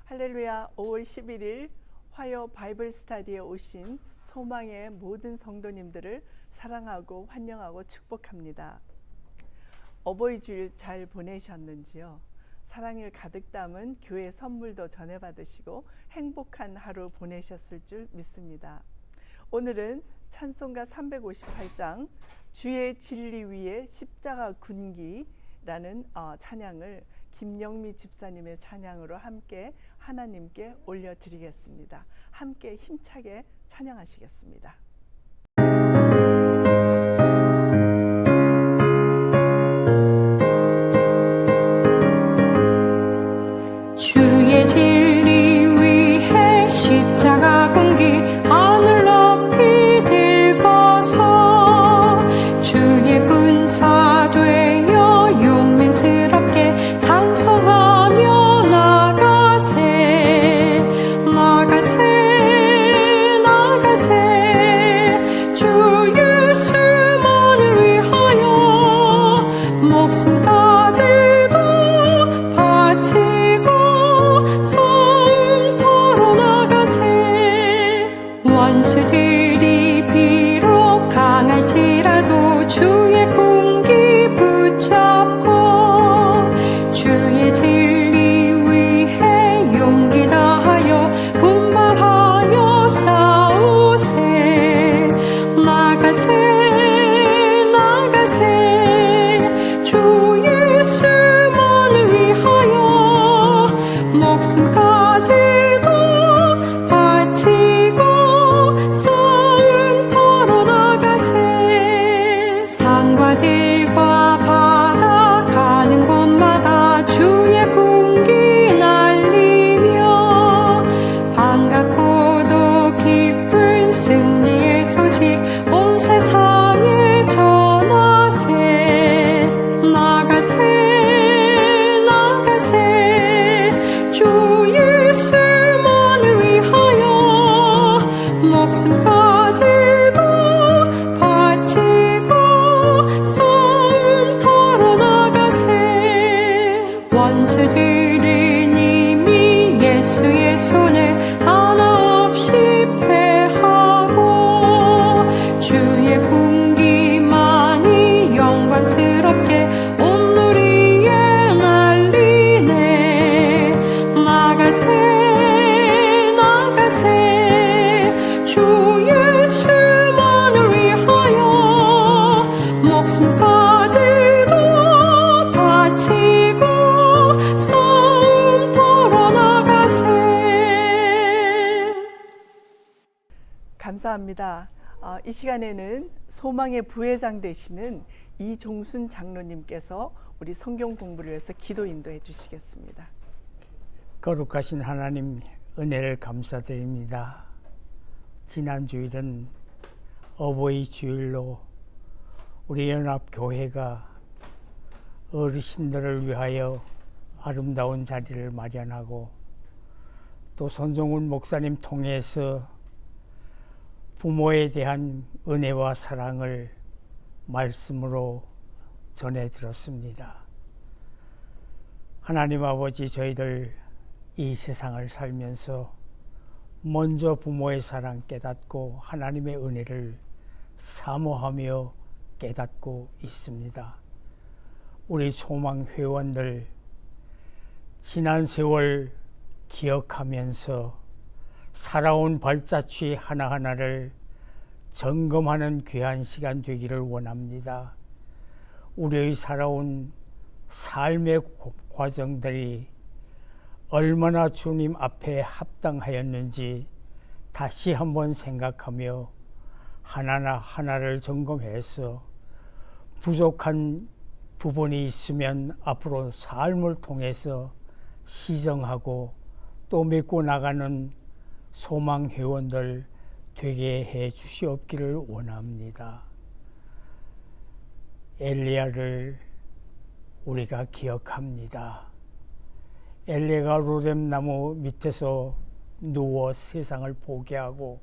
할렐루야. 5월 11일 화요 바이블 스터디에 오신 소망의 모든 성도님들을 사랑하고 환영하고 축복합니다. 어버이 주일 잘 보내셨는지요? 사랑을 가득 담은 교회 선물도 전해받으시고 행복한 하루 보내셨을 줄 믿습니다. 오늘은 찬송가 358장 주의 진리 위에 십자가 군기라는 찬양을 김영미 집사님의 찬양으로 함께 하나님께 올려드리겠습니다. 함께 힘차게 찬양하시겠습니다. 주의 진리 위해 십자가 군기 하늘 높이 들고서 주의 군사 되어 용맹스럽게 찬송하며 나가세 주 예수만을 위하여 목숨까지도 바치고 성터로 나가세. 원수들이 비록 강할지라도 주의 군기 붙잡고 주의 진리 위해 용기 다하여 분발하여 싸우세. 나가세 주 예수만을 위하여 목숨까지도 바치고 성터로 나가세. 산과 들과 바다 가는 곳마다 주의 군기 날리며 반갑고도 기쁜 승리의 소식 온 세상에 전하세. 나가세 주 예수만을 위하여 목숨까지도 바치고 성터로 나가세. 원수들은 이미 예수의 손에 하나 없이 패하고 주의 군기만이 영광스럽게 온 누리에 날리네. 나가세 주 예수만을 위하여 목숨까지도 바치고 성터로 나가세. 감사합니다. 이 시간에는 소망의 부회장 되시는 이종순 장로님께서 우리 성경 공부를 위해서 기도 인도해 주시겠습니다. 거룩하신 하나님, 은혜를 감사드립니다. 지난 주일은 어버이 주일로 우리 연합교회가 어르신들을 위하여 아름다운 자리를 마련하고 또 손종훈 목사님 통해서 부모에 대한 은혜와 사랑을 말씀으로 전해 들었습니다. 하나님 아버지, 저희들 이 세상을 살면서 먼저 부모의 사랑 깨닫고 하나님의 은혜를 사모하며 깨닫고 있습니다. 우리 소망 회원들 지난 세월 기억하면서 살아온 발자취 하나하나를 점검하는 귀한 시간 되기를 원합니다. 우리의 살아온 삶의 과정들이 얼마나 주님 앞에 합당하였는지 다시 한번 생각하며 하나하나를 점검해서 부족한 부분이 있으면 앞으로 삶을 통해서 시정하고 또 믿고 나가는 소망 회원들 되게 해 주시옵기를 원합니다. 엘리야를 우리가 기억합니다. 엘리야가 로뎀나무 밑에서 누워 세상을 포기하고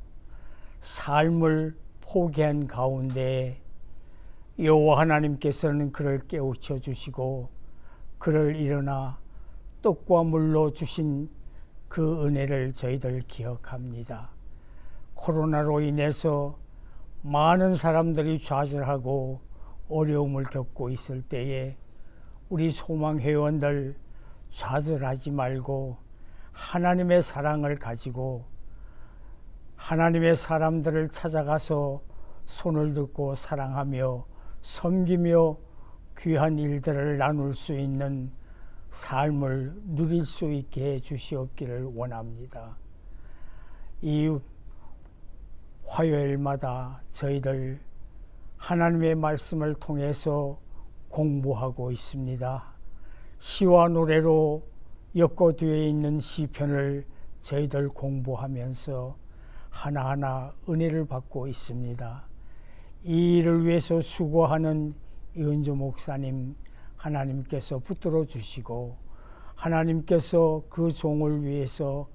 삶을 포기한 가운데 여호와 하나님께서는 그를 깨우쳐 주시고 그를 일어나 떡과 물로 주신 그 은혜를 저희들 기억합니다. 코로나로 인해서 많은 사람들이 좌절하고 어려움을 겪고 있을 때에 우리 소망회원들 좌절하지 말고 하나님의 사랑을 가지고 하나님의 사람들을 찾아가서 손을 듣고 사랑하며 섬기며 귀한 일들을 나눌 수 있는 삶을 누릴 수 있게 해 주시옵기를 원합니다. 이 화요일마다 저희들 하나님의 말씀을 통해서 공부하고 있습니다. 시와 노래로 엮어두어 있는 시편을 저희들 공부하면서 하나하나 은혜를 받고 있습니다. 이 일을 위해서 수고하는 이은주 목사님 하나님께서 붙들어 주시고 하나님께서 그 종을 위해서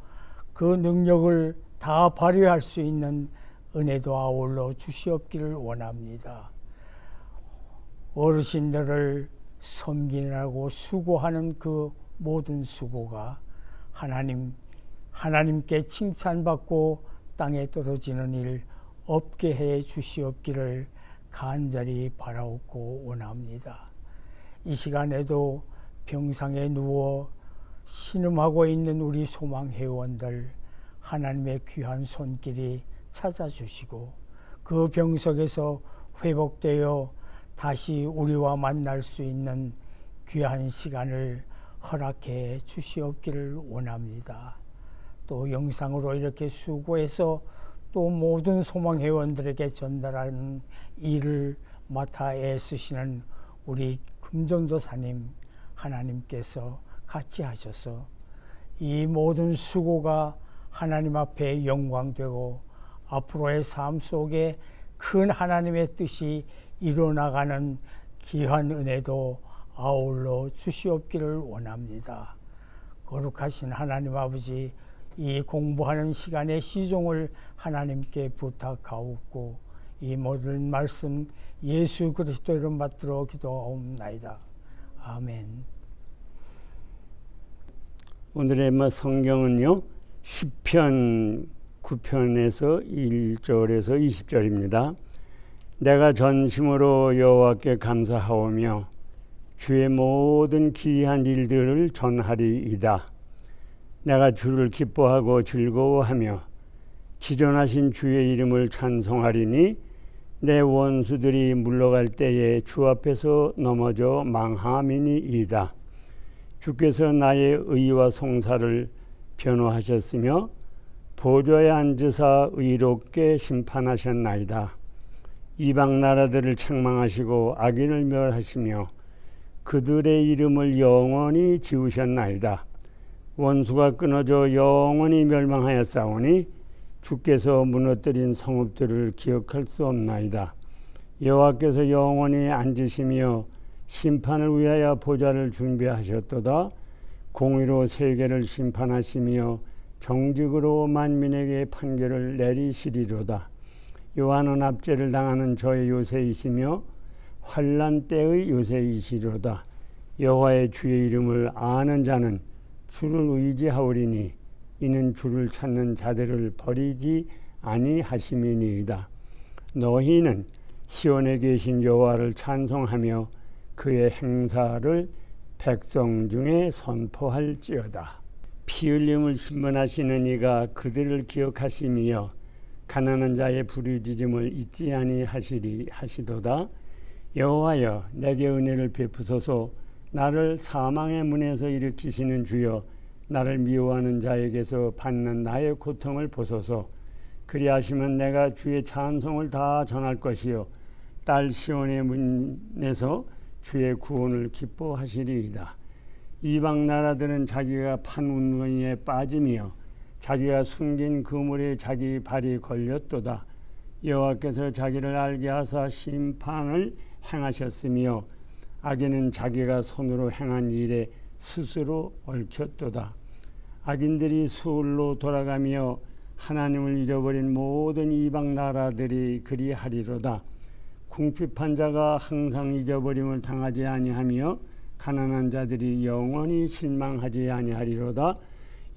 그 능력을 다 발휘할 수 있는 은혜도 아울러 주시옵기를 원합니다. 어르신들을 섬기느라고 수고하는 그 모든 수고가 하나님께 칭찬받고 땅에 떨어지는 일 없게 해 주시옵기를 간절히 바라옵고 원합니다. 이 시간에도 병상에 누워 신음하고 있는 우리 소망회원들 하나님의 귀한 손길이 찾아주시고 그 병석에서 회복되어 다시 우리와 만날 수 있는 귀한 시간을 허락해 주시옵기를 원합니다. 또 영상으로 이렇게 수고해서 또 모든 소망회원들에게 전달하는 일을 맡아 애쓰시는 우리 금전도사님 하나님께서 같이 하셔서 이 모든 수고가 하나님 앞에 영광되고 앞으로의 삶 속에 큰 하나님의 뜻이 이루어나가는 귀한 은혜도 아울러 주시옵기를 원합니다. 거룩하신 하나님 아버지, 이 공부하는 시간의 시종을 하나님께 부탁하옵고 이 모든 말씀 예수 그리스도 이름 받들어 기도하옵나이다. 아멘. 오늘의 성경은요, 시편 9편에서 1절에서 20절입니다. 내가 전심으로 여호와께 감사하오며 주의 모든 기이한 일들을 전하리이다. 내가 주를 기뻐하고 즐거워하며 지존하신 주의 이름을 찬송하리니 내 원수들이 물러갈 때에 주 앞에서 넘어져 망함이니이다. 주께서 나의 의와 송사를 변호하셨으며 보좌에 앉으사 의롭게 심판하셨나이다. 이방 나라들을 책망하시고 악인을 멸하시며 그들의 이름을 영원히 지우셨나이다. 원수가 끊어져 영원히 멸망하였사오니 주께서 무너뜨린 성읍들을 기억할 수 없나이다. 여호와께서 영원히 앉으시며 심판을 위하여 보좌를 준비하셨도다. 공의로 세계를 심판하시며 정직으로 만민에게 판결을 내리시리로다. 요한은 압제를 당하는 저의 요새이시며 환난 때의 요새이시로다. 여호와의 주의 이름을 아는 자는 주를 의지하오리니 이는 주를 찾는 자들을 버리지 아니하심이니이다. 너희는 시온에 계신 여호와를 찬송하며 그의 행사를 백성 중에 선포할지어다. 피 흘림을 신문하시는 이가 그들을 기억하시며 가난한 자의 부르짖음을 잊지 아니하시리 하시도다. 여호와여, 내게 은혜를 베푸소서. 나를 사망의 문에서 일으키시는 주여, 나를 미워하는 자에게서 받는 나의 고통을 보소서. 그리하시면 내가 주의 찬송을 다 전할 것이요 딸 시온의 문에서 주의 구원을 기뻐하시리이다. 이방 나라들은 자기가 판 운명에 빠지며 자기가 숨긴 그물에 자기 발이 걸렸도다. 여호와께서 자기를 알게 하사 심판을 행하셨으며 악인은 자기가 손으로 행한 일에 스스로 얽혔도다. 악인들이 수울로 돌아가며 하나님을 잃어버린 모든 이방 나라들이 그리하리로다. 궁핍한 자가 항상 잊어버림을 당하지 아니하며 가난한 자들이 영원히 실망하지 아니하리로다.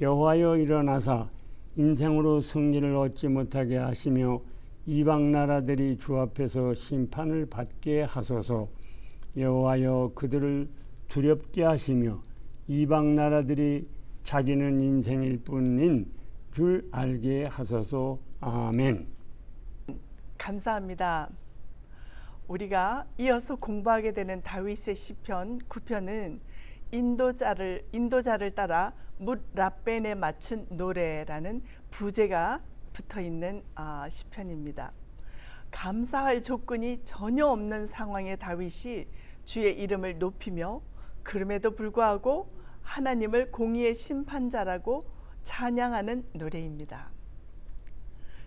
여호와여 일어나사 인생으로 승리를 얻지 못하게 하시며 이방 나라들이 주 앞에서 심판을 받게 하소서. 여호와여 그들을 두렵게 하시며 이방 나라들이 자기는 인생일 뿐인 줄 알게 하소서. 아멘. 감사합니다. 우리가 이어서 공부하게 되는 다윗의 시편 9편은 인도자를 따라 뭇 라벤에 맞춘 노래라는 부제가 붙어 있는 시편입니다. 감사할 조건이 전혀 없는 상황의 다윗이 주의 이름을 높이며 그럼에도 불구하고 하나님을 공의의 심판자라고 찬양하는 노래입니다.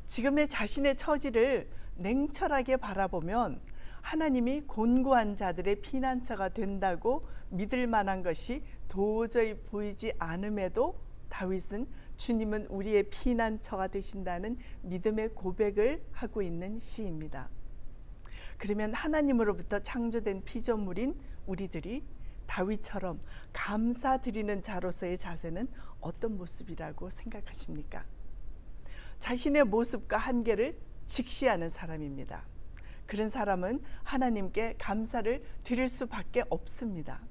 지금의 자신의 처지를 냉철하게 바라보면 하나님이 곤고한 자들의 피난처가 된다고 믿을 만한 것이 도저히 보이지 않음에도 다윗은 주님은 우리의 피난처가 되신다는 믿음의 고백을 하고 있는 시입니다. 그러면 하나님으로부터 창조된 피조물인 우리들이 다윗처럼 감사드리는 자로서의 자세는 어떤 모습이라고 생각하십니까? 자신의 모습과 한계를 직시하는 사람입니다. 그런 사람은 하나님께 감사를 드릴 수밖에 없습니다.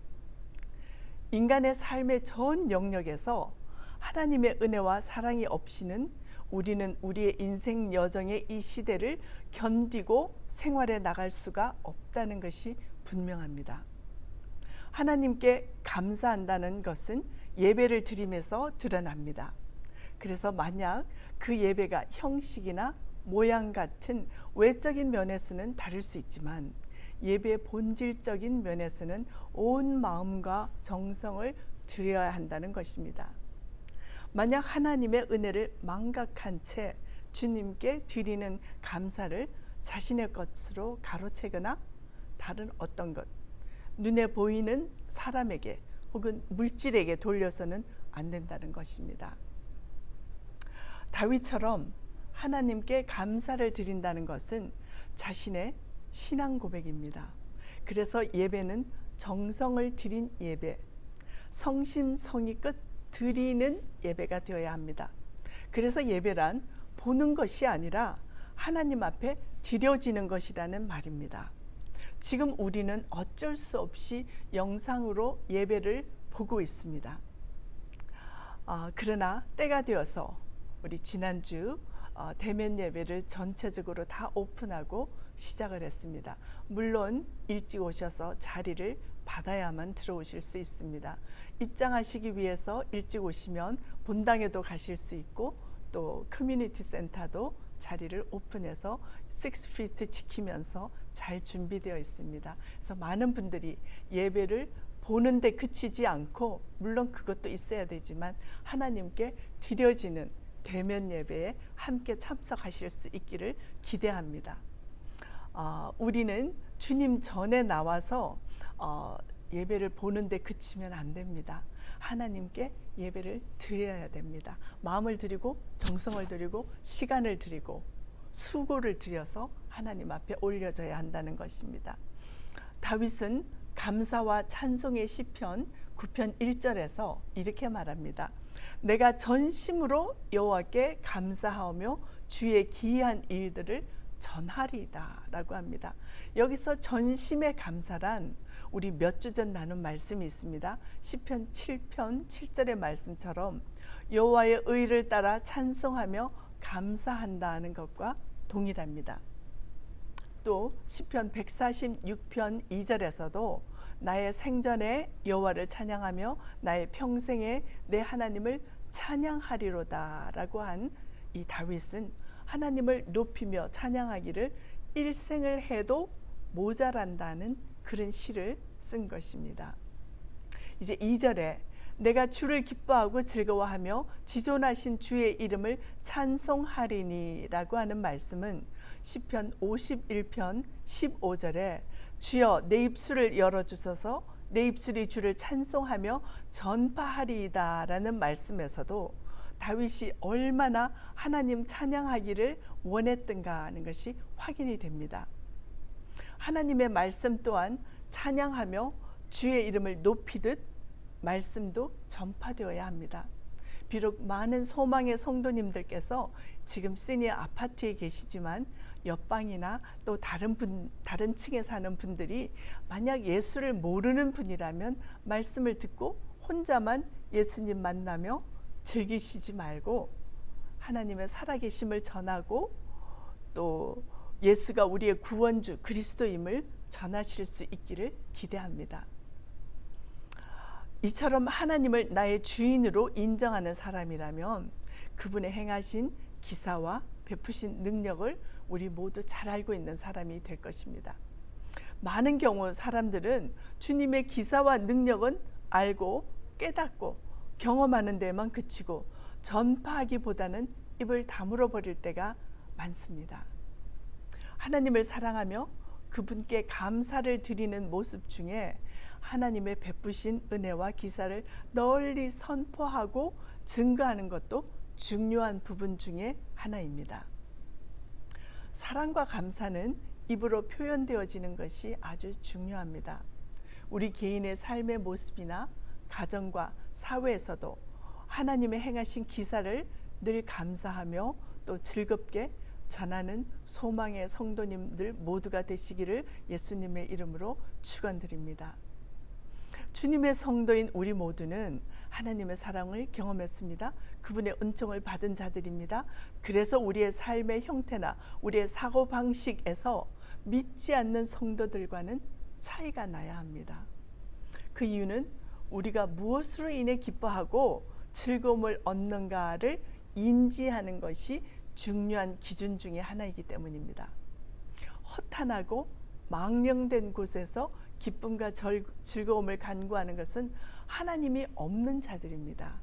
인간의 삶의 전 영역에서 하나님의 은혜와 사랑이 없이는 우리는 우리의 인생 여정의 이 시대를 견디고 생활해 나갈 수가 없다는 것이 분명합니다. 하나님께 감사한다는 것은 예배를 드림에서 드러납니다. 그래서 만약 그 예배가 형식이나 모양 같은 외적인 면에서는 다를 수 있지만 예배의 본질적인 면에서는 온 마음과 정성을 드려야 한다는 것입니다. 만약 하나님의 은혜를 망각한 채 주님께 드리는 감사를 자신의 것으로 가로채거나 다른 어떤 것, 눈에 보이는 사람에게 혹은 물질에게 돌려서는 안 된다는 것입니다. 다윗처럼 하나님께 감사를 드린다는 것은 자신의 신앙 고백입니다. 그래서 예배는 정성을 들인 예배, 성심성의껏 드리는 예배가 되어야 합니다. 그래서 예배란 보는 것이 아니라 하나님 앞에 드려지는 것이라는 말입니다. 지금 우리는 어쩔 수 없이 영상으로 예배를 보고 있습니다. 그러나 때가 되어서 우리 지난주 대면 예배를 전체적으로 다 오픈하고 시작을 했습니다. 물론 일찍 오셔서 자리를 받아야만 들어오실 수 있습니다. 입장하시기 위해서 일찍 오시면 본당에도 가실 수 있고 또 커뮤니티 센터도 자리를 오픈해서 6피트 지키면서 잘 준비되어 있습니다. 그래서 많은 분들이 예배를 보는데 그치지 않고 물론 그것도 있어야 되지만 하나님께 드려지는 대면 예배에 함께 참석하실 수 있기를 기대합니다. 우리는 주님 전에 나와서 예배를 보는데 그치면 안 됩니다. 하나님께 예배를 드려야 됩니다. 마음을 드리고 정성을 드리고 시간을 드리고 수고를 들여서 하나님 앞에 올려져야 한다는 것입니다. 다윗은 감사와 찬송의 시편 9편 1절에서 이렇게 말합니다. 내가 전심으로 여호와께 감사하며 주의 기이한 일들을 전하리이다 라고 합니다. 여기서 전심의 감사란 우리 몇 주 전 나눈 말씀이 있습니다. 시편 7편 7절의 말씀처럼 여호와의 의를 따라 찬송하며 감사한다는 것과 동일합니다. 또 시편 146편 2절에서도 나의 생전에 여호와를 찬양하며 나의 평생에 내 하나님을 찬양하리로다 라고 한 이 다윗은 하나님을 높이며 찬양하기를 일생을 해도 모자란다는 그런 시를 쓴 것입니다. 이제 2절에 내가 주를 기뻐하고 즐거워하며 지존하신 주의 이름을 찬송하리니 라고 하는 말씀은 시편 51편 15절에 주여 내 입술을 열어주소서 내 입술이 주를 찬송하며 전파하리이다 라는 말씀에서도 다윗이 얼마나 하나님 찬양하기를 원했던가 하는 것이 확인이 됩니다. 하나님의 말씀 또한 찬양하며 주의 이름을 높이듯 말씀도 전파되어야 합니다. 비록 많은 소망의 성도님들께서 지금 시니어 아파트에 계시지만 옆방이나 또 다른 층에 사는 분들이 만약 예수를 모르는 분이라면 말씀을 듣고 혼자만 예수님 만나며 즐기시지 말고 하나님의 살아계심을 전하고 또 예수가 우리의 구원주 그리스도임을 전하실 수 있기를 기대합니다. 이처럼 하나님을 나의 주인으로 인정하는 사람이라면 그분의 행하신 기사와 베푸신 능력을 우리 모두 잘 알고 있는 사람이 될 것입니다. 많은 경우 사람들은 주님의 기사와 능력은 알고 깨닫고 경험하는 데만 그치고 전파하기보다는 입을 다물어 버릴 때가 많습니다. 하나님을 사랑하며 그분께 감사를 드리는 모습 중에 하나님의 베푸신 은혜와 기사를 널리 선포하고 증거하는 것도 중요한 부분 중에 하나입니다. 사랑과 감사는 입으로 표현되어지는 것이 아주 중요합니다. 우리 개인의 삶의 모습이나 가정과 사회에서도 하나님의 행하신 기사를 늘 감사하며 또 즐겁게 전하는 소망의 성도님들 모두가 되시기를 예수님의 이름으로 축원드립니다. 주님의 성도인 우리 모두는 하나님의 사랑을 경험했습니다. 그분의 은총을 받은 자들입니다. 그래서 우리의 삶의 형태나 우리의 사고방식에서 믿지 않는 성도들과는 차이가 나야 합니다. 그 이유는 우리가 무엇으로 인해 기뻐하고 즐거움을 얻는가를 인지하는 것이 중요한 기준 중에 하나이기 때문입니다. 허탄하고 망령된 곳에서 기쁨과 즐거움을 간구하는 것은 하나님이 없는 자들입니다.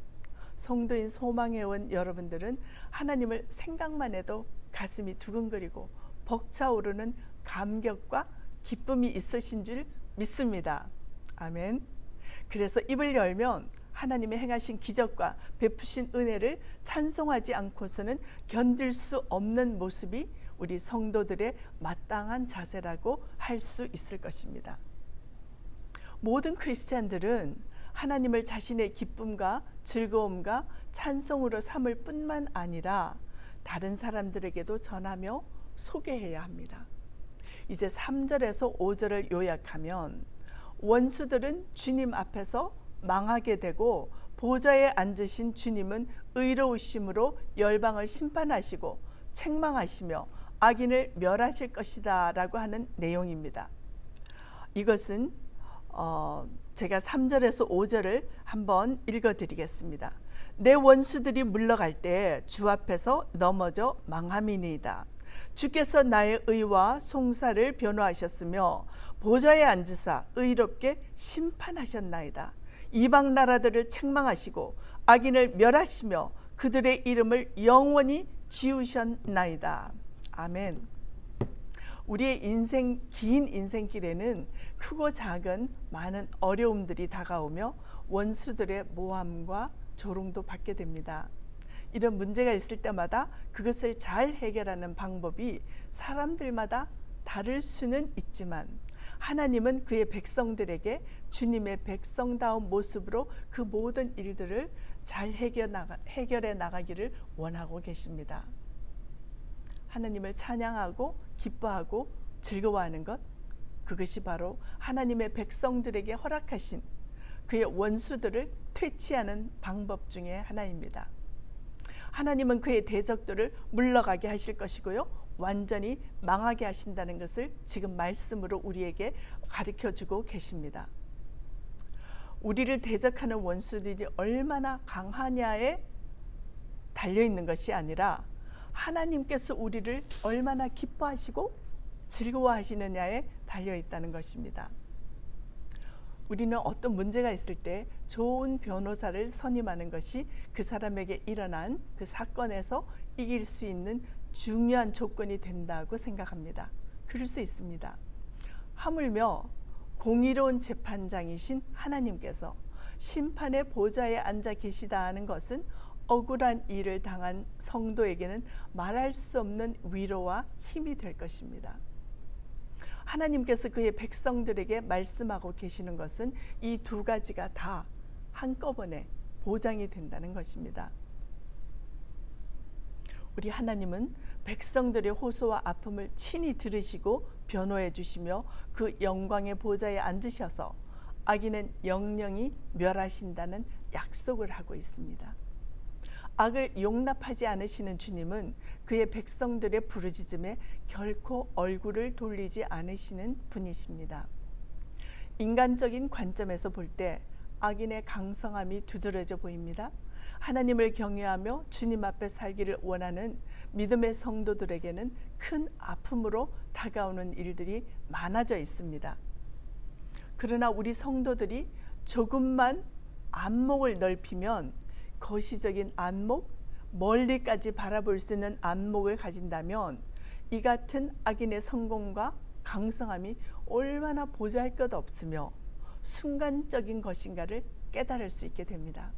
성도인 소망회원 여러분들은 하나님을 생각만 해도 가슴이 두근거리고 벅차오르는 감격과 기쁨이 있으신 줄 믿습니다. 아멘. 그래서 입을 열면 하나님의 행하신 기적과 베푸신 은혜를 찬송하지 않고서는 견딜 수 없는 모습이 우리 성도들의 마땅한 자세라고 할 수 있을 것입니다. 모든 크리스찬들은 하나님을 자신의 기쁨과 즐거움과 찬송으로 삼을 뿐만 아니라 다른 사람들에게도 전하며 소개해야 합니다. 이제 3절에서 5절을 요약하면 원수들은 주님 앞에서 망하게 되고 보좌에 앉으신 주님은 의로우심으로 열방을 심판하시고 책망하시며 악인을 멸하실 것이다 라고 하는 내용입니다. 이것은 제가 3절에서 5절을 한번 읽어드리겠습니다. 내 원수들이 물러갈 때 주 앞에서 넘어져 망함이니이다. 주께서 나의 의와 송사를 변호하셨으며 보좌에 앉으사 의롭게 심판하셨나이다. 이방 나라들을 책망하시고 악인을 멸하시며 그들의 이름을 영원히 지우셨나이다. 아멘. 우리의 긴 인생길에는 크고 작은 많은 어려움들이 다가오며 원수들의 모함과 조롱도 받게 됩니다. 이런 문제가 있을 때마다 그것을 잘 해결하는 방법이 사람들마다 다를 수는 있지만 하나님은 그의 백성들에게 주님의 백성다운 모습으로 그 모든 일들을 잘 해결해 나가기를 원하고 계십니다. 하나님을 찬양하고 기뻐하고 즐거워하는 것, 그것이 바로 하나님의 백성들에게 허락하신 그의 원수들을 퇴치하는 방법 중에 하나입니다. 하나님은 그의 대적들을 물러가게 하실 것이고요, 완전히 망하게 하신다는 것을 지금 말씀으로 우리에게 가르쳐주고 계십니다. 우리를 대적하는 원수들이 얼마나 강하냐에 달려있는 것이 아니라 하나님께서 우리를 얼마나 기뻐하시고 즐거워하시느냐에 달려있다는 것입니다. 우리는 어떤 문제가 있을 때 좋은 변호사를 선임하는 것이 그 사람에게 일어난 그 사건에서 이길 수 있는 중요한 조건이 된다고 생각합니다. 그럴 수 있습니다. 하물며 공의로운 재판장이신 하나님께서 심판의 보좌에 앉아 계시다 하는 것은 억울한 일을 당한 성도에게는 말할 수 없는 위로와 힘이 될 것입니다. 하나님께서 그의 백성들에게 말씀하고 계시는 것은 이 두 가지가 다 한꺼번에 보장이 된다는 것입니다. 우리 하나님은 백성들의 호소와 아픔을 친히 들으시고 변호해 주시며 그 영광의 보좌에 앉으셔서 악인은 영영이 멸하신다는 약속을 하고 있습니다. 악을 용납하지 않으시는 주님은 그의 백성들의 부르짖음에 결코 얼굴을 돌리지 않으시는 분이십니다. 인간적인 관점에서 볼 때 악인의 강성함이 두드러져 보입니다. 하나님을 경외하며 주님 앞에 살기를 원하는 믿음의 성도들에게는 큰 아픔으로 다가오는 일들이 많아져 있습니다. 그러나 우리 성도들이 조금만 안목을 넓히면 거시적인 안목, 멀리까지 바라볼 수 있는 안목을 가진다면 이 같은 악인의 성공과 강성함이 얼마나 보잘것없으며 순간적인 것인가를 깨달을 수 있게 됩니다.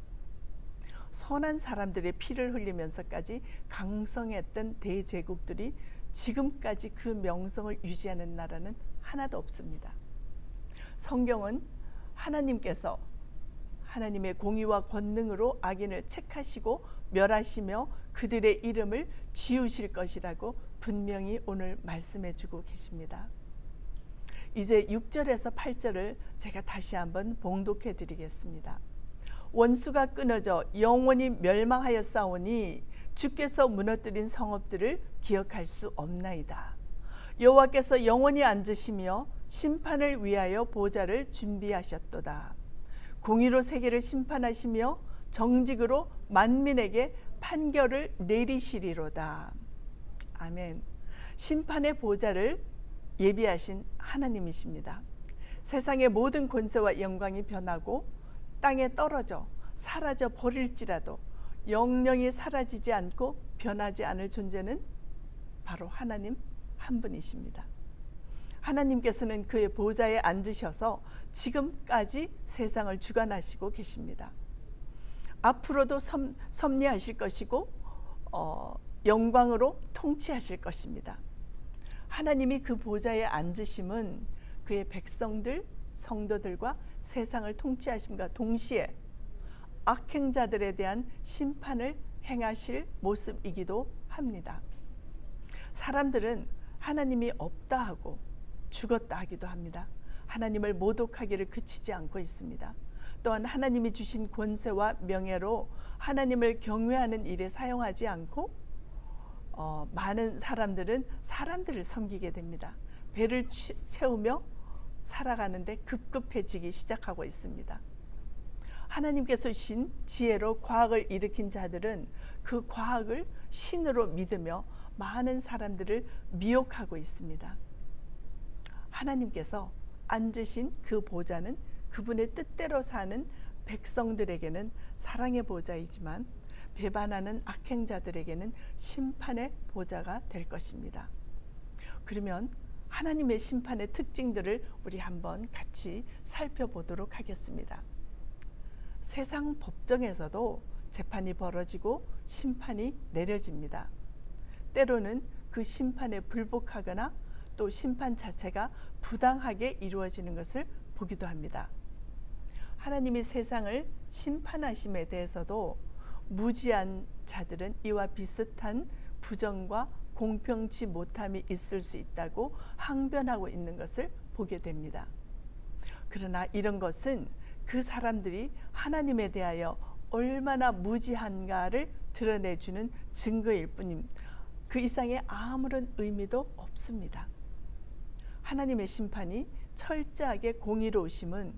선한 사람들의 피를 흘리면서까지 강성했던 대제국들이 지금까지 그 명성을 유지하는 나라는 하나도 없습니다. 성경은 하나님께서 하나님의 공의와 권능으로 악인을 책하시고 멸하시며 그들의 이름을 지우실 것이라고 분명히 오늘 말씀해 주고 계십니다. 이제 6절에서 8절을 제가 다시 한번 봉독해 드리겠습니다. 원수가 끊어져 영원히 멸망하였사오니 주께서 무너뜨린 성읍들을 기억할 수 없나이다. 여호와께서 영원히 앉으시며 심판을 위하여 보좌를 준비하셨도다. 공의로 세계를 심판하시며 정직으로 만민에게 판결을 내리시리로다. 아멘. 심판의 보좌를 예비하신 하나님이십니다. 세상의 모든 권세와 영광이 변하고 땅에 떨어져 사라져 버릴지라도 영영이 사라지지 않고 변하지 않을 존재는 바로 하나님 한 분이십니다. 하나님께서는 그의 보좌에 앉으셔서 지금까지 세상을 주관하시고 계십니다. 앞으로도 섭리하실 것이고 영광으로 통치하실 것입니다. 하나님이 그 보좌에 앉으심은 그의 백성들, 성도들과 세상을 통치하심과 동시에 악행자들에 대한 심판을 행하실 모습이기도 합니다. 사람들은 하나님이 없다 하고 죽었다 하기도 합니다. 하나님을 모독하기를 그치지 않고 있습니다. 또한 하나님이 주신 권세와 명예로 하나님을 경외하는 일에 사용하지 않고 많은 사람들은 사람들을 섬기게 됩니다. 배를 채우며 살아가는데 급급해지기 시작하고 있습니다. 하나님께서 주신 지혜로 과학을 일으킨 자들은 그 과학을 신으로 믿으며 많은 사람들을 미혹하고 있습니다. 하나님께서 앉으신 그 보좌는 그분의 뜻대로 사는 백성들에게는 사랑의 보좌이지만 배반하는 악행자들에게는 심판의 보좌가 될 것입니다. 그러면 하나님의 심판의 특징들을 우리 한번 같이 살펴보도록 하겠습니다. 세상 법정에서도 재판이 벌어지고 심판이 내려집니다. 때로는 그 심판에 불복하거나 또 심판 자체가 부당하게 이루어지는 것을 보기도 합니다. 하나님이 세상을 심판하심에 대해서도 무지한 자들은 이와 비슷한 부정과 공평치 못함이 있을 수 있다고 항변하고 있는 것을 보게 됩니다. 그러나 이런 것은 그 사람들이 하나님에 대하여 얼마나 무지한가를 드러내주는 증거일 뿐임, 그 이상의 아무런 의미도 없습니다. 하나님의 심판이 철저하게 공의로우심은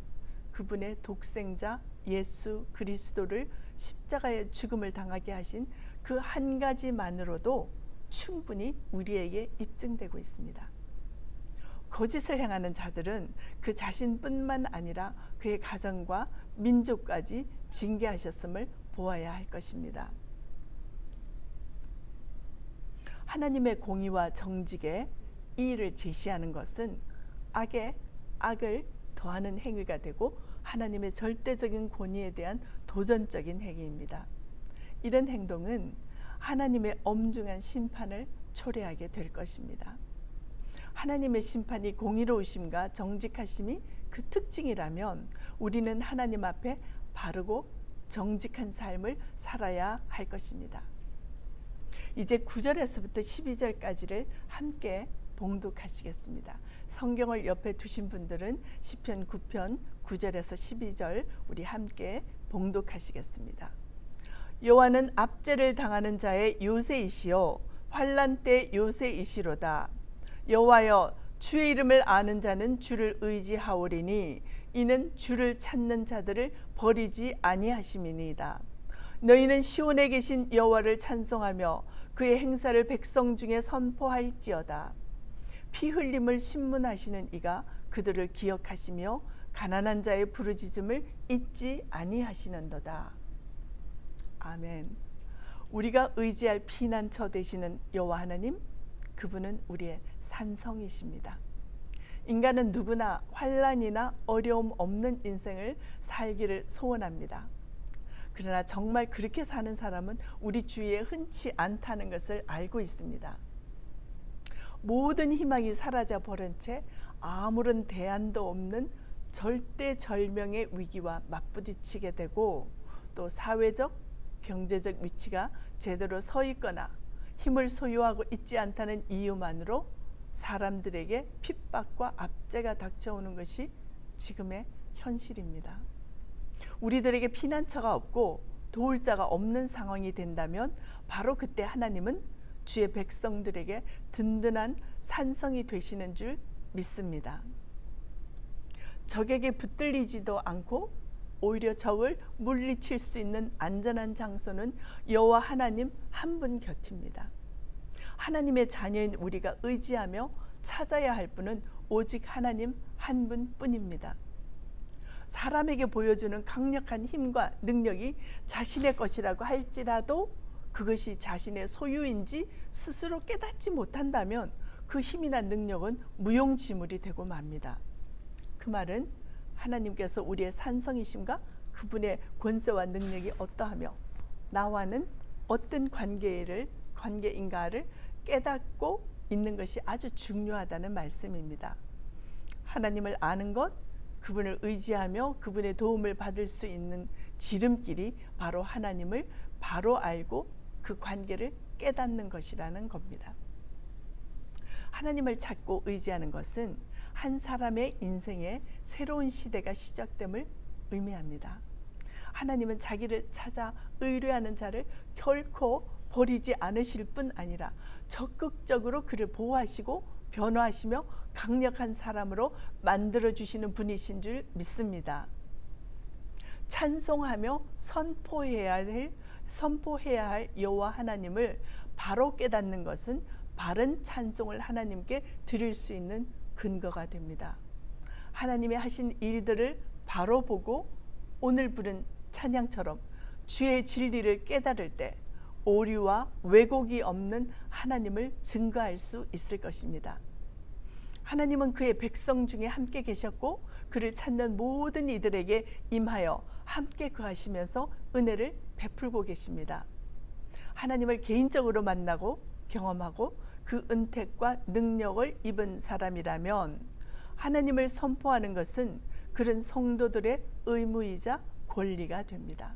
그분의 독생자 예수 그리스도를 십자가의 죽음을 당하게 하신 그 한 가지만으로도 충분히 우리에게 입증되고 있습니다. 거짓을 행하는 자들은 그 자신뿐만 아니라 그의 가정과 민족까지 징계하셨음을 보아야 할 것입니다. 하나님의 공의와 정직에 이의를 제시하는 것은 악에 악을 더하는 행위가 되고 하나님의 절대적인 권위에 대한 도전적인 행위입니다. 이런 행동은 하나님의 엄중한 심판을 초래하게 될 것입니다. 하나님의 심판이 공의로우심과 정직하심이 그 특징이라면 우리는 하나님 앞에 바르고 정직한 삶을 살아야 할 것입니다. 이제 9절에서부터 12절까지를 함께 봉독하시겠습니다. 성경을 옆에 두신 분들은 시편 9편 9절에서 12절 우리 함께 봉독하시겠습니다. 여호와는 압제를 당하는 자의 요새이시요 환난 때 요새이시로다. 여호와여 주의 이름을 아는 자는 주를 의지하오리니 이는 주를 찾는 자들을 버리지 아니하심이니이다. 너희는 시온에 계신 여호와를 찬송하며 그의 행사를 백성 중에 선포할지어다. 피 흘림을 신문하시는 이가 그들을 기억하시며 가난한 자의 부르짖음을 잊지 아니하시는도다. 아멘. 우리가 의지할 피난처 되시는 여호와 하나님, 그분은 우리의 산성이십니다. 인간은 누구나 환난이나 어려움 없는 인생을 살기를 소원합니다. 그러나 정말 그렇게 사는 사람은 우리 주위에 흔치 않다는 것을 알고 있습니다. 모든 희망이 사라져 버린 채 아무런 대안도 없는 절대절명의 위기와 맞부딪히게 되고, 또 사회적, 경제적 위치가 제대로 서 있거나 힘을 소유하고 있지 않다는 이유만으로 사람들에게 핍박과 압제가 닥쳐오는 것이 지금의 현실입니다. 우리들에게 피난처가 없고 도울 자가 없는 상황이 된다면 바로 그때 하나님은 주의 백성들에게 든든한 산성이 되시는 줄 믿습니다. 적에게 붙들리지도 않고 오히려 적을 물리칠 수 있는 안전한 장소는 여호와 하나님 한 분 곁입니다. 하나님의 자녀인 우리가 의지하며 찾아야 할 분은 오직 하나님 한 분뿐입니다. 사람에게 보여주는 강력한 힘과 능력이 자신의 것이라고 할지라도 그것이 자신의 소유인지 스스로 깨닫지 못한다면 그 힘이나 능력은 무용지물이 되고 맙니다. 그 말은 하나님께서 우리의 산성이심과 그분의 권세와 능력이 어떠하며 나와는 어떤 관계인가를 깨닫고 있는 것이 아주 중요하다는 말씀입니다. 하나님을 아는 것, 그분을 의지하며 그분의 도움을 받을 수 있는 지름길이 바로 하나님을 바로 알고 그 관계를 깨닫는 것이라는 겁니다. 하나님을 찾고 의지하는 것은 한 사람의 인생에 새로운 시대가 시작됨을 의미합니다. 하나님은 자기를 찾아 의뢰하는 자를 결코 버리지 않으실 뿐 아니라 적극적으로 그를 보호하시고 변화하시며 강력한 사람으로 만들어주시는 분이신 줄 믿습니다. 찬송하며 선포해야 할 여호와 하나님을 바로 깨닫는 것은 바른 찬송을 하나님께 드릴 수 있는 근거가 됩니다. 하나님이 하신 일들을 바로 보고 오늘 부른 찬양처럼 주의 진리를 깨달을 때 오류와 왜곡이 없는 하나님을 증거할 수 있을 것입니다. 하나님은 그의 백성 중에 함께 계셨고 그를 찾는 모든 이들에게 임하여 함께 거하시면서 은혜를 베풀고 계십니다. 하나님을 개인적으로 만나고 경험하고 그 은택과 능력을 입은 사람이라면 하나님을 선포하는 것은 그런 성도들의 의무이자 권리가 됩니다.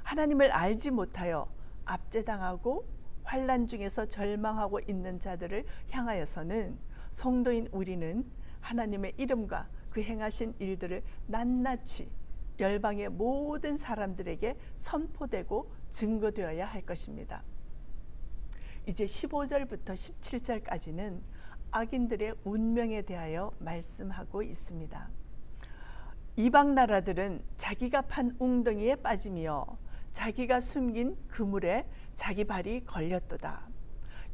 하나님을 알지 못하여 압제당하고 환난 중에서 절망하고 있는 자들을 향하여서는 성도인 우리는 하나님의 이름과 그 행하신 일들을 낱낱이 열방의 모든 사람들에게 선포되고 증거되어야 할 것입니다. 이제 15절부터 17절까지는 악인들의 운명에 대하여 말씀하고 있습니다. 이방 나라들은 자기가 판 웅덩이에 빠지며 자기가 숨긴 그물에 자기 발이 걸렸도다.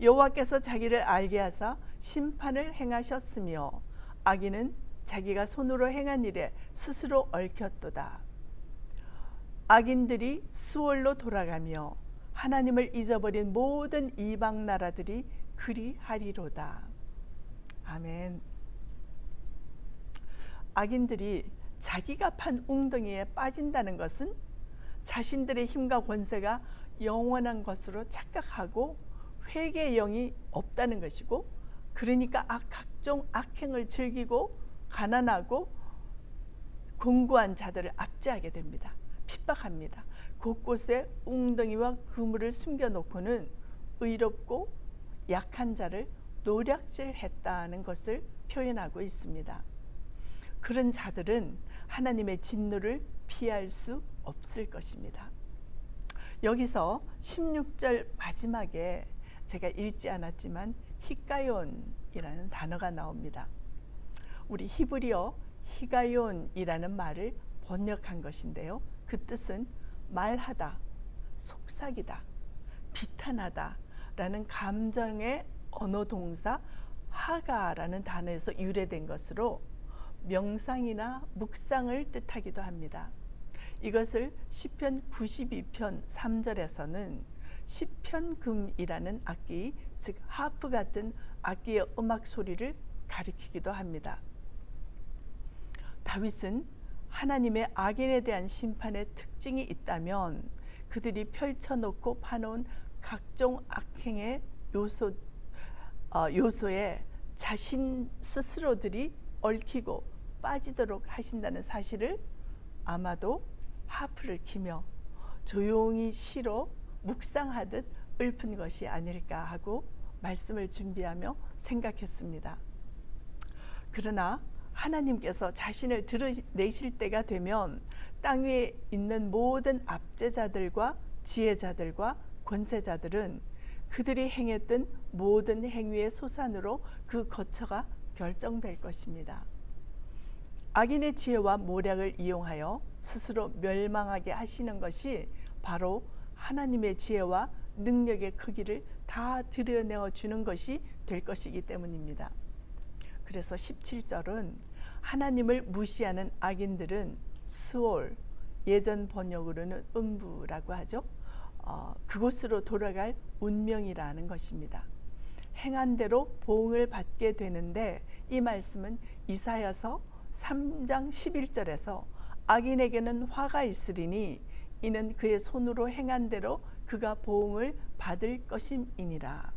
여호와께서 자기를 알게 하사 심판을 행하셨으며 악인은 자기가 손으로 행한 일에 스스로 얽혔도다. 악인들이 수월로 돌아가며 하나님을 잊어버린 모든 이방 나라들이 그리하리로다. 아멘. 악인들이 자기가 판 웅덩이에 빠진다는 것은 자신들의 힘과 권세가 영원한 것으로 착각하고 회개의 영이 없다는 것이고, 그러니까 각종 악행을 즐기고 가난하고 공고한 자들을 압제하게 됩니다. 핍박합니다. 곳곳에 웅덩이와 그물을 숨겨놓고는 의롭고 약한 자를 노략질했다는 것을 표현하고 있습니다. 그런 자들은 하나님의 진노를 피할 수 없을 것입니다. 여기서 16절 마지막에 제가 읽지 않았지만 히가욘이라는 단어가 나옵니다. 우리 히브리어 히가욘이라는 말을 번역한 것인데요. 그 뜻은 말하다, 속삭이다, 비탄하다 라는 감정의 언어 동사 하가라는 단어에서 유래된 것으로 명상이나 묵상을 뜻하기도 합니다. 이것을 시편 92편 3절에서는 시편금이라는 악기, 즉 하프 같은 악기의 음악 소리를 가리키기도 합니다. 다윗은 하나님의 악인에 대한 심판의 특징이 있다면 그들이 펼쳐놓고 파놓은 각종 악행의 요소에 자신 스스로들이 얽히고 빠지도록 하신다는 사실을 아마도 하프를 키며 조용히 시로 묵상하듯 읊은 것이 아닐까 하고 말씀을 준비하며 생각했습니다. 그러나 하나님께서 자신을 드러내실 때가 되면 땅 위에 있는 모든 압제자들과 지혜자들과 권세자들은 그들이 행했던 모든 행위의 소산으로 그 거처가 결정될 것입니다. 악인의 지혜와 모략을 이용하여 스스로 멸망하게 하시는 것이 바로 하나님의 지혜와 능력의 크기를 다 드러내어 주는 것이 될 것이기 때문입니다. 그래서 17절은 하나님을 무시하는 악인들은 스올, 예전 번역으로는 음부라고 하죠. 그곳으로 돌아갈 운명이라는 것입니다. 행한 대로 보응을 받게 되는데 이 말씀은 이사야서 3장 11절에서 악인에게는 화가 있으리니 이는 그의 손으로 행한 대로 그가 보응을 받을 것임이니라.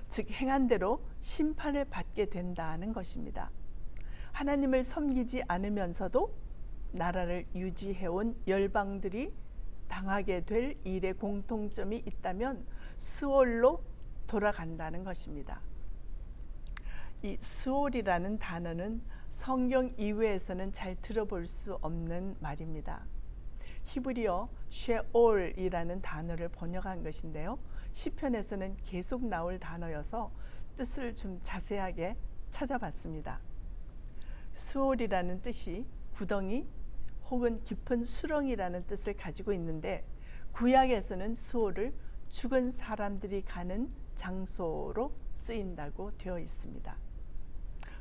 즉 행한 대로 심판을 받게 된다는 것입니다. 하나님을 섬기지 않으면서도 나라를 유지해온 열방들이 당하게 될 일의 공통점이 있다면 스올로 돌아간다는 것입니다. 이 스올이라는 단어는 성경 이외에서는 잘 들어볼 수 없는 말입니다. 히브리어 쉐올이라는 단어를 번역한 것인데요. 시편에서는 계속 나올 단어여서 뜻을 좀 자세하게 찾아봤습니다. 스올이라는 뜻이 구덩이 혹은 깊은 수렁이라는 뜻을 가지고 있는데 구약에서는 스올을 죽은 사람들이 가는 장소로 쓰인다고 되어 있습니다.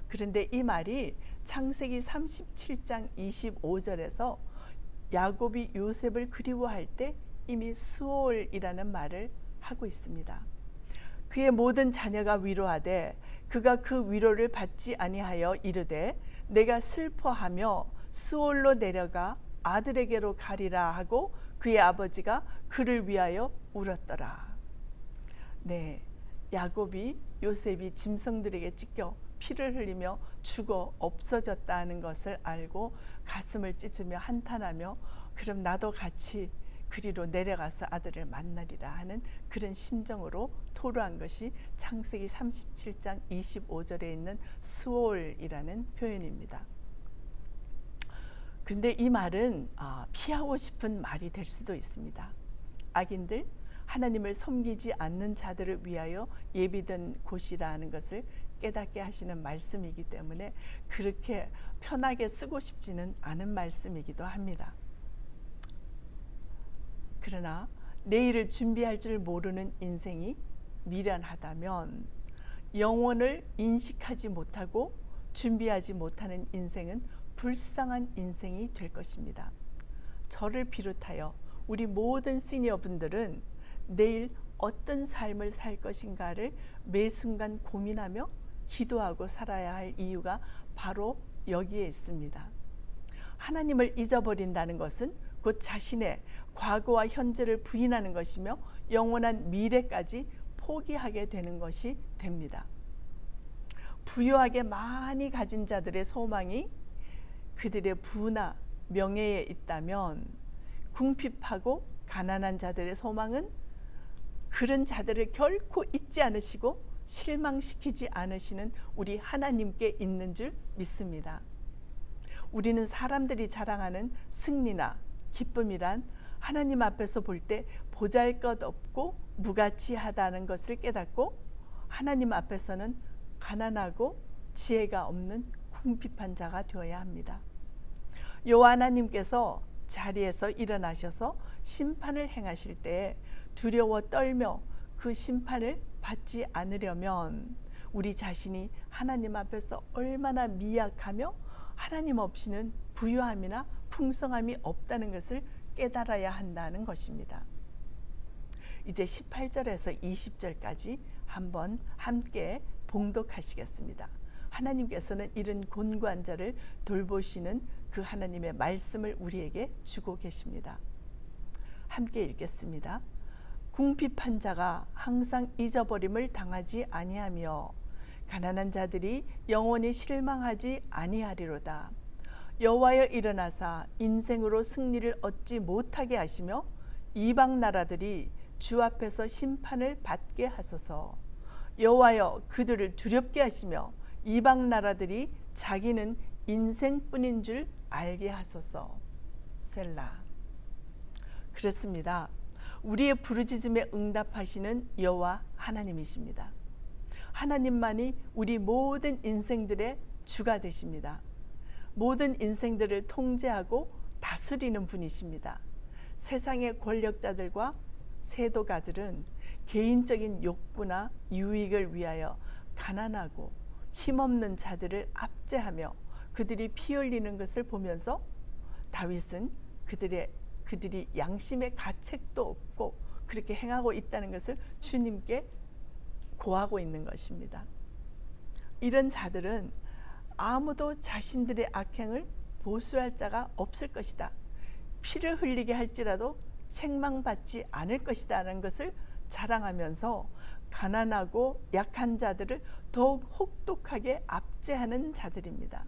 그런데 이 말이 창세기 37장 25절에서 야곱이 요셉을 그리워할 때 이미 스올이라는 말을 하고 있습니다. 그의 모든 자녀가 위로하되 그가 그 위로를 받지 아니하여 이르되 내가 슬퍼하며 스올로 내려가 아들에게로 가리라 하고 그의 아버지가 그를 위하여 울었더라. 네, 야곱이 요셉이 짐승들에게 찢겨 피를 흘리며 죽어 없어졌다는 것을 알고 가슴을 찢으며 한탄하며 그럼 나도 같이 그리로 내려가서 아들을 만나리라 하는 그런 심정으로 토로한 것이 창세기 37장 25절에 있는 스올이라는 표현입니다. 그런데 이 말은 피하고 싶은 말이 될 수도 있습니다. 악인들, 하나님을 섬기지 않는 자들을 위하여 예비된 곳이라는 것을 깨닫게 하시는 말씀이기 때문에 그렇게 편하게 쓰고 싶지는 않은 말씀이기도 합니다. 그러나 내일을 준비할 줄 모르는 인생이 미련하다면 영혼을 인식하지 못하고 준비하지 못하는 인생은 불쌍한 인생이 될 것입니다. 저를 비롯하여 우리 모든 시니어분들은 내일 어떤 삶을 살 것인가를 매 순간 고민하며 기도하고 살아야 할 이유가 바로 여기에 있습니다. 하나님을 잊어버린다는 것은 곧 자신의 과거와 현재를 부인하는 것이며 영원한 미래까지 포기하게 되는 것이 됩니다. 부유하게 많이 가진 자들의 소망이 그들의 부나 명예에 있다면 궁핍하고 가난한 자들의 소망은 그런 자들을 결코 잊지 않으시고 실망시키지 않으시는 우리 하나님께 있는 줄 믿습니다. 우리는 사람들이 자랑하는 승리나 기쁨이란 하나님 앞에서 볼 때 보잘것없고 무가치하다는 것을 깨닫고 하나님 앞에서는 가난하고 지혜가 없는 궁핍한 자가 되어야 합니다. 여호와 하나님께서 자리에서 일어나셔서 심판을 행하실 때에 두려워 떨며 그 심판을 받지 않으려면 우리 자신이 하나님 앞에서 얼마나 미약하며 하나님 없이는 부유함이나 풍성함이 없다는 것을 깨달아야 한다는 것입니다. 이제 18절에서 20절까지 한번 함께 봉독하시겠습니다. 하나님께서는 이런 곤고한 자를 돌보시는 그 하나님의 말씀을 우리에게 주고 계십니다. 함께 읽겠습니다. 궁핍한 자가 항상 잊어버림을 당하지 아니하며 가난한 자들이 영원히 실망하지 아니하리로다. 여호와여 일어나사 인생으로 승리를 얻지 못하게 하시며 이방 나라들이 주 앞에서 심판을 받게 하소서. 여호와여 그들을 두렵게 하시며 이방 나라들이 자기는 인생뿐인 줄 알게 하소서. 셀라. 그렇습니다. 우리의 부르짖음에 응답하시는 여호와 하나님이십니다. 하나님만이 우리 모든 인생들의 주가 되십니다. 모든 인생들을 통제하고 다스리는 분이십니다. 세상의 권력자들과 세도가들은 개인적인 욕구나 유익을 위하여 가난하고 힘없는 자들을 압제하며 그들이 피 흘리는 것을 보면서 다윗은 그들이 양심의 가책도 없고 그렇게 행하고 있다는 것을 주님께 고하고 있는 것입니다. 이런 자들은 아무도 자신들의 악행을 보수할 자가 없을 것이다. 피를 흘리게 할지라도 책망받지 않을 것이다 라는 것을 자랑하면서 가난하고 약한 자들을 더욱 혹독하게 압제하는 자들입니다.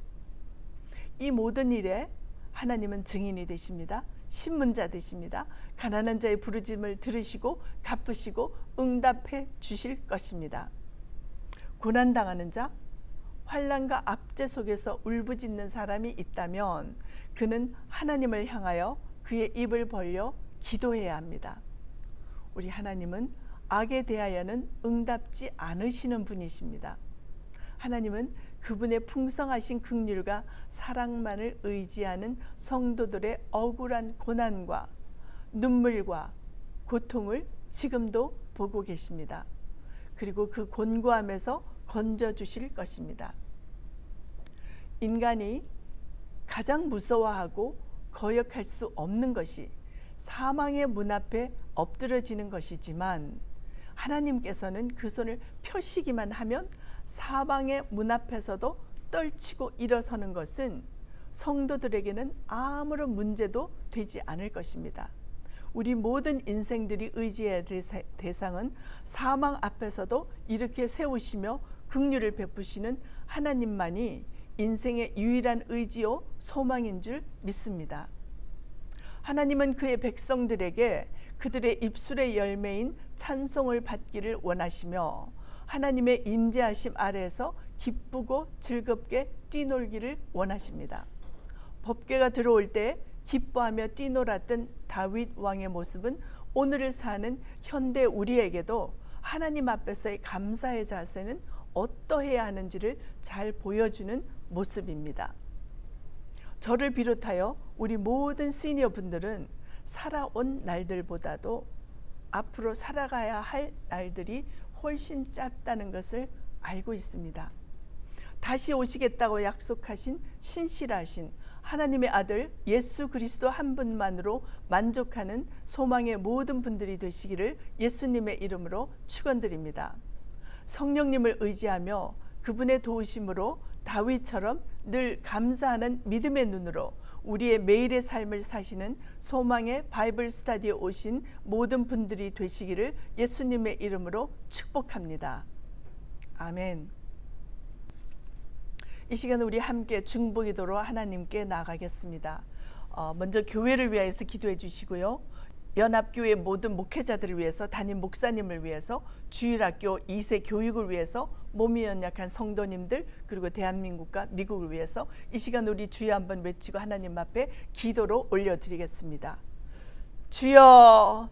이 모든 일에 하나님은 증인이 되십니다. 신문자 되십니다. 가난한 자의 부르짖음을 들으시고 갚으시고 응답해 주실 것입니다. 고난당하는 자, 환난과 압제 속에서 울부짖는 사람이 있다면 그는 하나님을 향하여 그의 입을 벌려 기도해야 합니다. 우리 하나님은 악에 대하여는 응답지 않으시는 분이십니다. 하나님은 그분의 풍성하신 긍휼과 사랑만을 의지하는 성도들의 억울한 고난과 눈물과 고통을 지금도 보고 계십니다. 그리고 그 곤고함에서 건져주실 것입니다. 인간이 가장 무서워하고 거역할 수 없는 것이 사망의 문 앞에 엎드러지는 것이지만 하나님께서는 그 손을 펴시기만 하면 사방의 문 앞에서도 떨치고 일어서는 것은 성도들에게는 아무런 문제도 되지 않을 것입니다. 우리 모든 인생들이 의지해야 될 대상은 사망 앞에서도 이렇게 세우시며 긍휼을 베푸시는 하나님만이 인생의 유일한 의지요 소망인 줄 믿습니다. 하나님은 그의 백성들에게 그들의 입술의 열매인 찬송을 받기를 원하시며 하나님의 임재하심 아래에서 기쁘고 즐겁게 뛰놀기를 원하십니다. 법궤가 들어올 때 기뻐하며 뛰놀았던 다윗 왕의 모습은 오늘을 사는 현대 우리에게도 하나님 앞에서의 감사의 자세는 어떠해야 하는지를 잘 보여주는 모습입니다. 저를 비롯하여 우리 모든 시니어 분들은 살아온 날들보다도 앞으로 살아가야 할 날들이 훨씬 짧다는 것을 알고 있습니다. 다시 오시겠다고 약속하신 신실하신 하나님의 아들 예수 그리스도 한 분만으로 만족하는 소망의 모든 분들이 되시기를 예수님의 이름으로 축원드립니다. 성령님을 의지하며 그분의 도우심으로 다윗처럼 늘 감사하는 믿음의 눈으로 우리의 매일의 삶을 사시는 소망의 바이블 스터디에 오신 모든 분들이 되시기를 예수님의 이름으로 축복합니다. 아멘. 이 시간 우리 함께 중보기도로 하나님께 나아가겠습니다. 먼저 교회를 위해서 기도해 주시고요. 연합교회 모든 목회자들을 위해서, 담임 목사님을 위해서, 주일학교 2세 교육을 위해서, 몸이 연약한 성도님들, 그리고 대한민국과 미국을 위해서 이 시간 우리 주여 한번 외치고 하나님 앞에 기도로 올려드리겠습니다. 주여,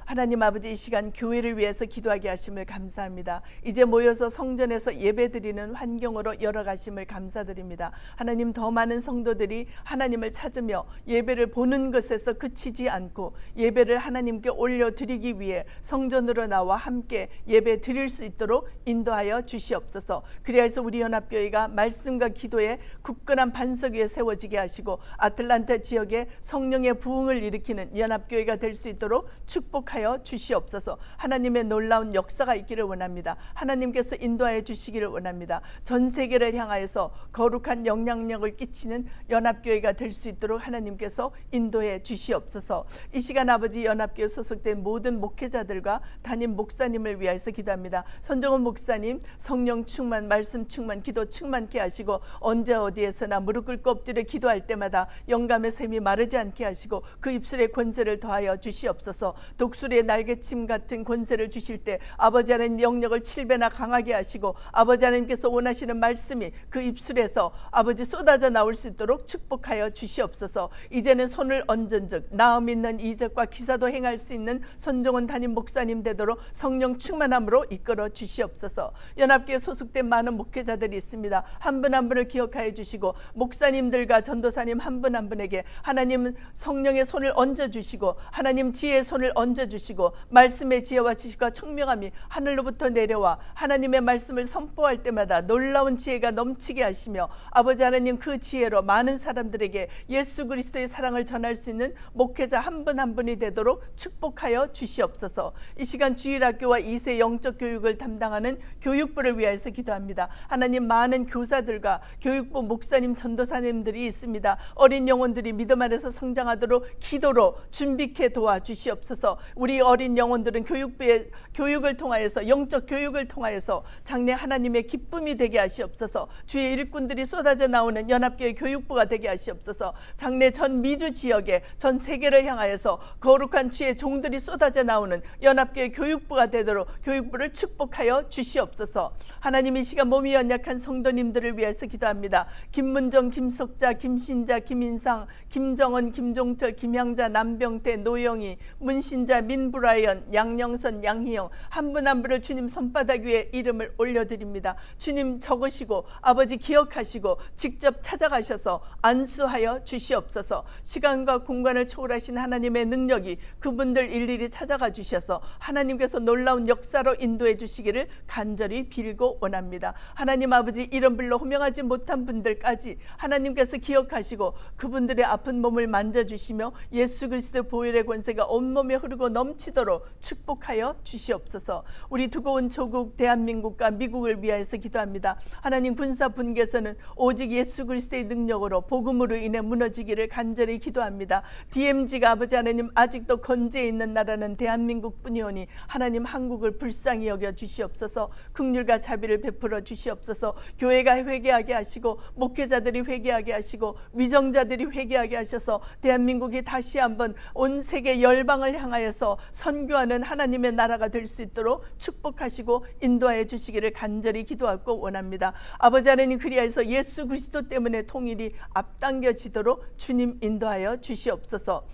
하나님 아버지, 이 시간 교회를 위해서 기도하게 하심을 감사합니다. 이제 모여서 성전에서 예배드리는 환경으로 열어가심을 감사드립니다. 하나님, 더 많은 성도들이 하나님을 찾으며 예배를 보는 것에서 그치지 않고 예배를 하나님께 올려드리기 위해 성전으로 나와 함께 예배 드릴 수 있도록 인도하여 주시옵소서. 그리하여서 우리 연합교회가 말씀과 기도에 굳건한 반석 위에 세워지게 하시고 아틀란타 지역에 성령의 부흥을 일으키는 연합교회가 될 수 있도록 축복하여 주시옵소서. 하나님의 놀라운 역사가 있기를 원합니다. 하나님께서 인도하여 주시기를 원합니다. 전 세계를 향하여서 거룩한 영향력을 끼치는 연합교회가 될 수 있도록 하나님께서 인도해 주시옵소서. 이 시간 아버지, 연합교회 소속된 모든 목회자들과 담임 목사님을 위하여서 기도합니다. 손정은 목사님, 성령 충만, 말씀 충만, 기도 충만케 하시고 언제 어디에서나 무릎 꿇고 엎드려 기도할 때마다 영감의 샘이 마르지 않게 하시고 그 입술의 권세를 더하여 주시옵소서. 독수리의 날개침 같은 권세를 주실 때 아버지 하나님 영역을 7배나 강하게 하시고 아버지 하나님께서 원하시는 말씀이 그 입술에서 아버지 쏟아져 나올 수 있도록 축복하여 주시옵소서. 이제는 손을 얹은즉 나음 있는 이적과 기사도 행할 수 있는 손정은 담임 목사님 되도록 성령 충만함으로 이끌어 주시옵소서. 연합교회 소속된 많은 목회자들이 있습니다. 한 분 한 분을 기억하여 주시고 목사님들과 전도사님 한 분 한 분에게 하나님 성령의 손을 얹어 주시고 하나님 지혜의 손을 얹어 주시고 말씀의 지혜와 지식과 총명함이 하늘로부터 내려와 하나님의 말씀을 선포할 때마다 놀라운 지혜가 넘치게 하시며 아버지 하나님 그 지혜로 많은 사람들에게 예수 그리스도의 사랑을 전할 수 있는 목회자 한 분 한 분이 되도록 축복하여 주시옵소서. 이 시간 주일학교와 2세 영적 교육을 담당하는 교육부를 위하여서 기도합니다. 하나님, 많은 교사들과 교육부 목사님, 전도사님들이 있습니다. 어린 영혼들이 믿음 안에서 성장하도록 기도로 준비케 도와주시옵소서. 우리 어린 영혼들은 교육부의 교육을 통하여서, 영적 교육을 통하여서 장래 하나님의 기쁨이 되게 하시옵소서. 주의 일꾼들이 쏟아져 나오는 연합교회 교육부가 되게 하시옵소서. 장래 전 미주 지역에, 전 세계를 향하여서 거룩한 주의 종들이 쏟아져 나오는 연합교회 교육부가 되도록 교육부를 축복하여 주시옵소서. 하나님, 이 시간 몸이 연약한 성도님들을 위해서 기도합니다. 김문정, 김석자, 김신자, 김인상, 김정은, 김종철, 김향자, 남병태, 노영희, 문신자, 민브라이언, 양영선, 양희영 한 분 한 분을 주님 손바닥 위에 이름을 올려드립니다. 주님 적으시고 아버지 기억하시고 직접 찾아가셔서 안수하여 주시옵소서. 시간과 공간을 초월하신 하나님의 능력이 그분들 일일이 찾아가 주셔서 하나님께서 놀라운 역사로 인도해 주시기를 간절히 빌고 원합니다. 하나님 아버지, 이름 불러 호명하지 못한 분들까지 하나님께서 기억하시고 그분들의 아픈 몸을 만져주시며 예수 그리스도의 보혈의 권세가 온몸에 흐르고 넘치도록 축복하여 주시옵소서. 우리 두고 온 조국 대한민국과 미국을 위하여서 기도합니다. 하나님, 군사 분계선은 오직 예수 그리스도의 능력으로 복음으로 인해 무너지기를 간절히 기도합니다. DMZ가 아버지 하나님 아직도 건재해 있는 나라는 대한민국뿐이오니 하나님 한국을 불쌍히 여겨 주시옵소서. 긍휼과 자비를 베풀어 주시옵소서. 교회가 회개하게 하시고 목회자들이 회개하게 하시고 위정자들이 회개하게 하셔서 대한민국이 다시 한번 온 세계 열방을 향하여서 선교하는 하나님의 나라가 될 수 있도록 축복하시고 인도하여 주시기를 간절히 기도하고 원합니다. 아버지 하나님, 그리하여서 예수 그리스도 때문에 통일이 앞당겨지도록 주님 인도하여 주시옵소서.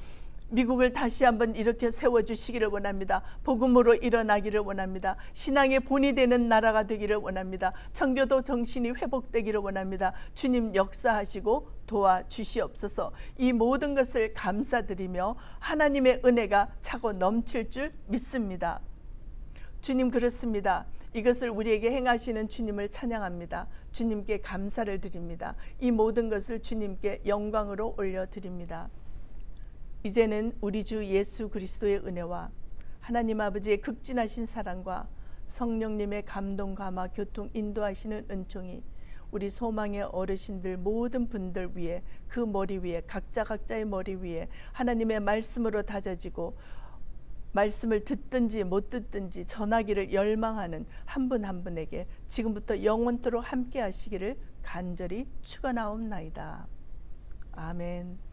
미국을 다시 한번 이렇게 세워주시기를 원합니다. 복음으로 일어나기를 원합니다. 신앙의 본이 되는 나라가 되기를 원합니다. 청교도 정신이 회복되기를 원합니다. 주님 역사하시고 도와주시옵소서. 이 모든 것을 감사드리며 하나님의 은혜가 차고 넘칠 줄 믿습니다. 주님, 그렇습니다. 이것을 우리에게 행하시는 주님을 찬양합니다. 주님께 감사를 드립니다. 이 모든 것을 주님께 영광으로 올려드립니다. 이제는 우리 주 예수 그리스도의 은혜와 하나님 아버지의 극진하신 사랑과 성령님의 감동, 감화, 교통, 인도하시는 은총이 우리 소망의 어르신들 모든 분들 위에, 그 머리 위에, 각자의 머리 위에 하나님의 말씀으로 다져지고 말씀을 듣든지 못 듣든지 전하기를 열망하는 한 분 한 분에게 지금부터 영원토록 함께 하시기를 간절히 축원하옵나이다. 아멘.